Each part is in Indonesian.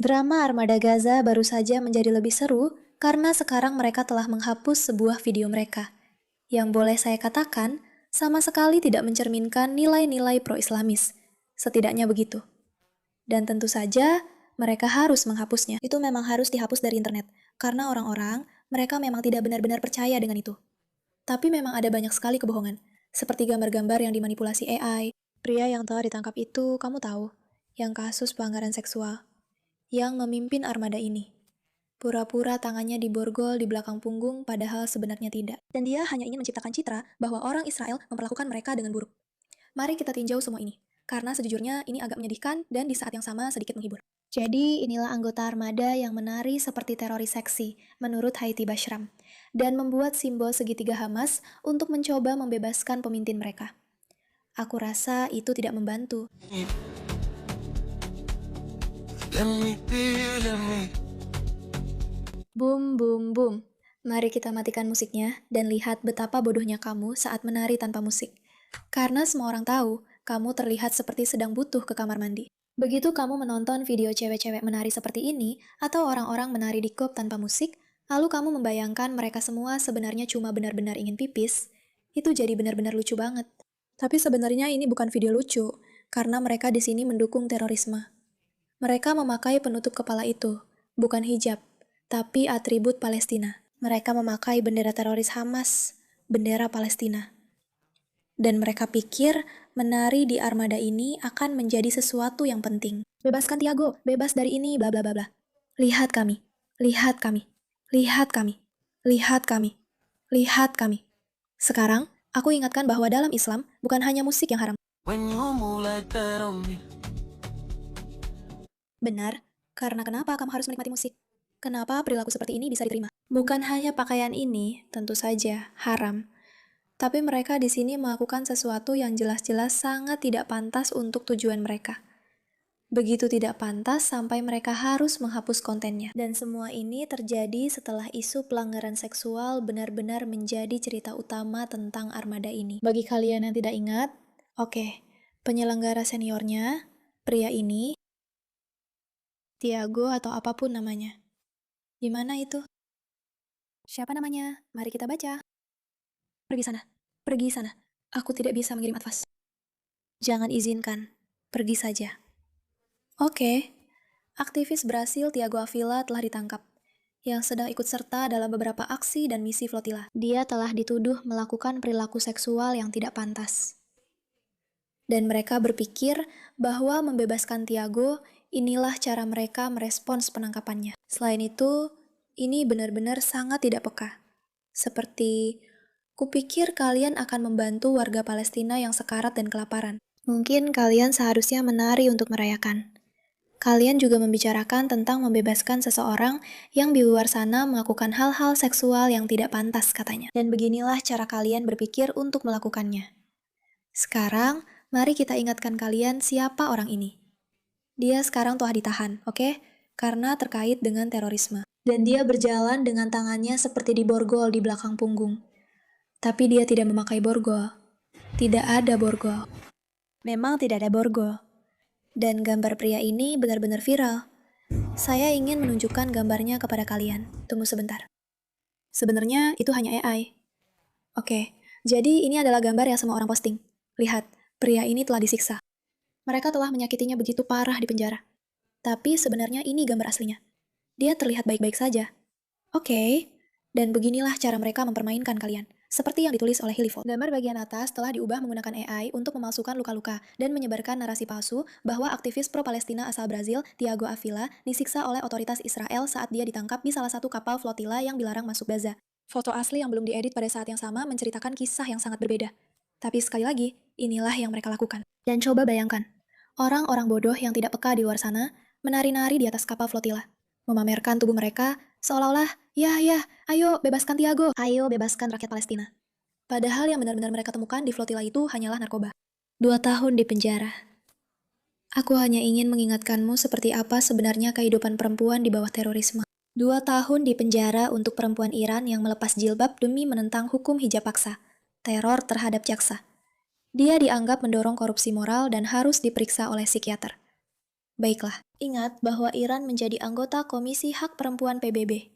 Drama Armada Gaza baru saja menjadi lebih seru karena sekarang mereka telah menghapus sebuah video mereka, yang boleh saya katakan sama sekali tidak mencerminkan nilai-nilai pro-Islamis. Setidaknya begitu. Dan tentu saja mereka harus menghapusnya. Itu memang harus dihapus dari internet, karena orang-orang mereka memang tidak benar-benar percaya dengan itu. Tapi memang ada banyak sekali kebohongan, seperti gambar-gambar yang dimanipulasi AI. Pria yang telah ditangkap itu, kamu tahu, yang kasus pelanggaran seksual, yang memimpin armada ini. Pura-pura tangannya diborgol di belakang punggung, padahal sebenarnya tidak. Dan dia hanya ingin menciptakan citra bahwa orang Israel memperlakukan mereka dengan buruk. Mari kita tinjau semua ini, karena sejujurnya ini agak menyedihkan dan di saat yang sama sedikit menghibur. Jadi inilah anggota armada yang menari seperti teroris seksi, menurut Haiti Bashram, dan membuat simbol segitiga Hamas untuk mencoba membebaskan pemimpin mereka. Aku rasa itu tidak membantu. Boom, boom, boom. Mari kita matikan musiknya dan lihat betapa bodohnya kamu saat menari tanpa musik. Karena semua orang tahu, kamu terlihat seperti sedang butuh ke kamar mandi. Begitu kamu menonton video cewek-cewek menari seperti ini, atau orang-orang menari di klub tanpa musik, lalu kamu membayangkan mereka semua sebenarnya cuma benar-benar ingin pipis, itu jadi benar-benar lucu banget. Tapi sebenarnya ini bukan video lucu, karena mereka di sini mendukung terorisme. Mereka memakai penutup kepala itu, bukan hijab, tapi atribut Palestina. Mereka memakai bendera teroris Hamas, bendera Palestina. Dan mereka pikir menari di armada ini akan menjadi sesuatu yang penting. Bebaskan Tiago, bebas dari ini, bla bla bla bla. Lihat kami, lihat kami, lihat kami, lihat kami, lihat kami. Sekarang, aku ingatkan bahwa dalam Islam bukan hanya musik yang haram. Benar, karena kenapa kamu harus menikmati musik? Kenapa perilaku seperti ini bisa diterima? Bukan hanya pakaian ini, tentu saja, haram. Tapi mereka di sini melakukan sesuatu yang jelas-jelas sangat tidak pantas untuk tujuan mereka. Begitu tidak pantas sampai mereka harus menghapus kontennya. Dan semua ini terjadi setelah isu pelanggaran seksual benar-benar menjadi cerita utama tentang armada ini. Bagi kalian yang tidak ingat, oke, penyelenggara seniornya, pria ini, Tiago atau apapun namanya. Gimana itu? Siapa namanya? Mari kita baca. Pergi sana. Pergi sana. Aku tidak bisa mengirim advance. Jangan izinkan. Pergi saja. Oke. Aktivis Brasil Tiago Avila telah ditangkap, yang sedang ikut serta dalam beberapa aksi dan misi flotila. Dia telah dituduh melakukan perilaku seksual yang tidak pantas. Dan mereka berpikir bahwa membebaskan Tiago, inilah cara mereka merespons penangkapannya. Selain itu, ini benar-benar sangat tidak peka. Seperti, kupikir kalian akan membantu warga Palestina yang sekarat dan kelaparan. Mungkin kalian seharusnya menari untuk merayakan. Kalian juga membicarakan tentang membebaskan seseorang yang di luar sana melakukan hal-hal seksual yang tidak pantas katanya. Dan beginilah cara kalian berpikir untuk melakukannya. Sekarang, mari kita ingatkan kalian siapa orang ini. Dia sekarang telah ditahan, oke? Karena terkait dengan terorisme. Dan dia berjalan dengan tangannya seperti diborgol di belakang punggung. Tapi dia tidak memakai borgol. Tidak ada borgol. Memang tidak ada borgol. Dan gambar pria ini benar-benar viral. Saya ingin menunjukkan gambarnya kepada kalian. Tunggu sebentar. Sebenarnya itu hanya AI. Oke, jadi ini adalah gambar yang semua orang posting. Lihat, pria ini telah disiksa. Mereka telah menyakitinya begitu parah di penjara. Tapi sebenarnya ini gambar aslinya. Dia terlihat baik-baik saja. Oke, dan beginilah cara mereka mempermainkan kalian. Seperti yang ditulis oleh Hilifol. Gambar bagian atas telah diubah menggunakan AI untuk memalsukan luka-luka dan menyebarkan narasi palsu bahwa aktivis pro-Palestina asal Brazil, Tiago Avila, disiksa oleh otoritas Israel saat dia ditangkap di salah satu kapal flotila yang dilarang masuk Gaza. Foto asli yang belum diedit pada saat yang sama menceritakan kisah yang sangat berbeda. Tapi sekali lagi, inilah yang mereka lakukan. Dan coba bayangkan, orang-orang bodoh yang tidak peka di luar sana menari-nari di atas kapal flotila, memamerkan tubuh mereka seolah-olah, ya, ayo bebaskan Tiago, ayo bebaskan rakyat Palestina. Padahal yang benar-benar mereka temukan di flotila itu hanyalah narkoba. 2 tahun di penjara. Aku hanya ingin mengingatkanmu seperti apa sebenarnya kehidupan perempuan di bawah terorisme. 2 tahun di penjara untuk perempuan Iran yang melepas jilbab demi menentang hukum hijab paksa. Teror terhadap jaksa. Dia dianggap mendorong korupsi moral dan harus diperiksa oleh psikiater. Baiklah, ingat bahwa Iran menjadi anggota Komisi Hak Perempuan PBB.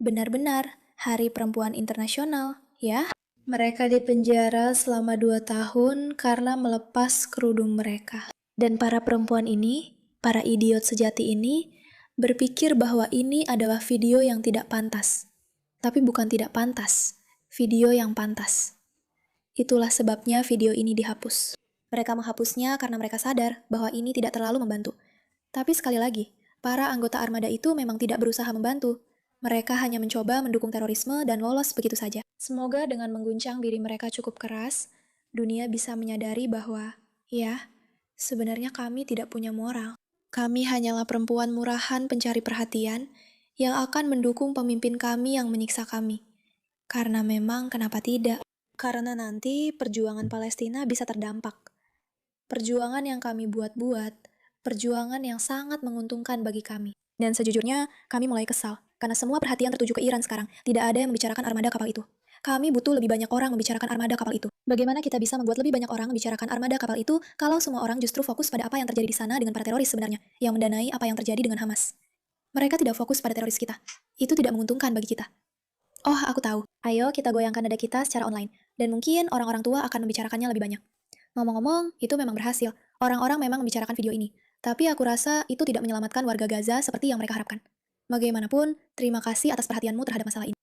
Benar-benar Hari Perempuan Internasional, ya? Mereka dipenjara selama 2 tahun karena melepas kerudung mereka. Dan para perempuan ini, para idiot sejati ini, berpikir bahwa ini adalah video yang tidak pantas. Tapi bukan tidak pantas, video yang pantas. Itulah sebabnya video ini dihapus. Mereka menghapusnya karena mereka sadar bahwa ini tidak terlalu membantu. Tapi sekali lagi, para anggota armada itu memang tidak berusaha membantu. Mereka hanya mencoba mendukung terorisme dan lolos begitu saja. Semoga dengan mengguncang diri mereka cukup keras, dunia bisa menyadari bahwa, ya, sebenarnya kami tidak punya moral. Kami hanyalah perempuan murahan pencari perhatian yang akan mendukung pemimpin kami yang menyiksa kami. Karena memang kenapa tidak? Karena nanti perjuangan Palestina bisa terdampak. Perjuangan yang kami buat-buat, perjuangan yang sangat menguntungkan bagi kami. Dan sejujurnya, kami mulai kesal, karena semua perhatian tertuju ke Iran sekarang. Tidak ada yang membicarakan armada kapal itu. Kami butuh lebih banyak orang membicarakan armada kapal itu. Bagaimana kita bisa membuat lebih banyak orang membicarakan armada kapal itu kalau semua orang justru fokus pada apa yang terjadi di sana dengan para teroris sebenarnya, yang mendanai apa yang terjadi dengan Hamas. Mereka tidak fokus pada teroris kita. Itu tidak menguntungkan bagi kita. Oh, aku tahu. Ayo kita goyangkan dada kita secara online. Dan mungkin orang-orang tua akan membicarakannya lebih banyak. Ngomong-ngomong, itu memang berhasil. Orang-orang memang membicarakan video ini. Tapi aku rasa itu tidak menyelamatkan warga Gaza seperti yang mereka harapkan. Bagaimanapun, terima kasih atas perhatianmu terhadap masalah ini.